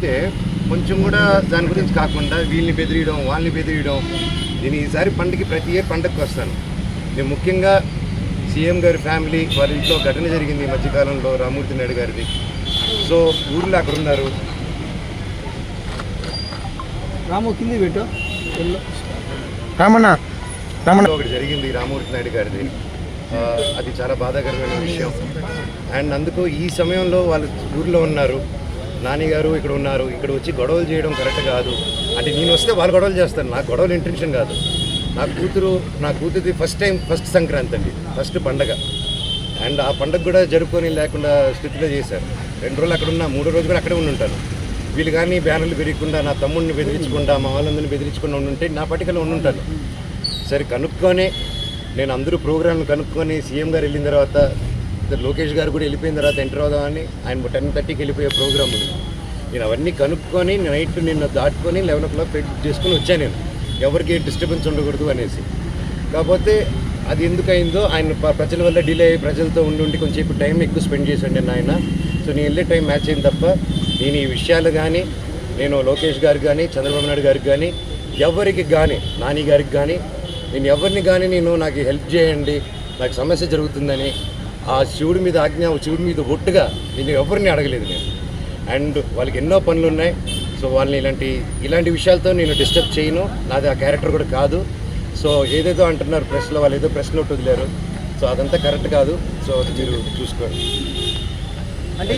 అయితే కొంచెం కూడా దాని గురించి కాకుండా వీళ్ళని బెదిరియడం వాళ్ళని బెదిరియడం. నేను ఈసారి పండుగకి ప్రతి ఇయర్ పండుగకి వస్తాను. నేను ముఖ్యంగా సీఎం గారి ఫ్యామిలీ వారి ఇంట్లో ఘటన జరిగింది ఈ మధ్యకాలంలో, రామూర్తి నాయుడు గారిది. సో ఊర్లో అక్కడ ఉన్నారు. రాము కింది పెట్టు రామన్న ఒకటి జరిగింది రామూర్తి నాయుడు గారిది. అది చాలా బాధాకరమైన విషయం. అండ్ అందుకు ఈ సమయంలో వాళ్ళు ఊర్లో ఉన్నారు, నాని గారు ఇక్కడ ఉన్నారు. ఇక్కడ వచ్చి గొడవలు చేయడం కరెక్ట్ కాదు. అంటే నేను వస్తే వాళ్ళు గొడవలు చేస్తాను, నాకు గొడవలు ఇంటెన్షన్ కాదు. నా కూతురిది ఫస్ట్ సంక్రాంతి అండి, ఫస్ట్ పండగ. అండ్ ఆ పండగ కూడా జరుపుకొని లేకుండా స్థితిలో చేశారు. 2 రోజులు అక్కడ ఉన్నా, 3వ రోజు కూడా అక్కడే ఉంటాను. వీళ్ళు కానీ బ్యానర్లు పెరగకుండా, నా తమ్ముడిని బెదిరించకుండా, మా వాళ్ళందరినీ బెదిరించకుండా ఉండుంటే నా పట్టికలో ఉండుంటాను. సరే కనుక్కొని నేను అందరూ ప్రోగ్రాంలు కనుక్కొని సీఎం గారు వెళ్ళిన తర్వాత, లోకేష్ గారు కూడా వెళ్ళిపోయిన తర్వాత ఎంటర్ అవుదామని ఆయన 10:30కి వెళ్ళిపోయే ప్రోగ్రామ్ ఉంది. నేను అవన్నీ కనుక్కొని నైట్ నిన్న దాటుకొని 11 o'clock చేసుకొని వచ్చాను. నేను ఎవరికి డిస్టర్బెన్స్ ఉండకూడదు అనేసి. కాకపోతే అది ఎందుకు అయిందో, ఆయన ప్రజల వల్ల డిలే అయ్యి ప్రజలతో ఉండి కొంచెం టైం ఎక్కువ స్పెండ్ చేశాను నేను ఆయన. సో నేను వెళ్ళే టైం మ్యాచ్ అయింది తప్ప నేను ఈ విషయాలు కానీ, నేను లోకేష్ గారికి కానీ, చంద్రబాబు నాయుడు గారికి కానీ, ఎవరికి కానీ, నాని గారికి కానీ, నేను ఎవరిని కానీ నాకు హెల్ప్ చేయండి, నాకు సమస్య జరుగుతుందని ఆ శివుడి మీద ఆజ్ఞ, శివుడి మీద ఒట్టుగా నేను ఎవరిని అడగలేదు నేను. అండ్ వాళ్ళకి ఎన్నో పనులు ఉన్నాయి. సో వాళ్ళని ఇలాంటి విషయాలతో నేను డిస్టర్బ్ చేయను. నాది ఆ క్యారెక్టర్ కూడా కాదు. సో ఏదేదో అంటున్నారు ప్రెస్లో, వాళ్ళు ఏదో ప్రెస్ నోట్ వదిలేరు. సో అదంతా కరెక్ట్ కాదు. సో అది మీరు చూసుకోండి. అంటే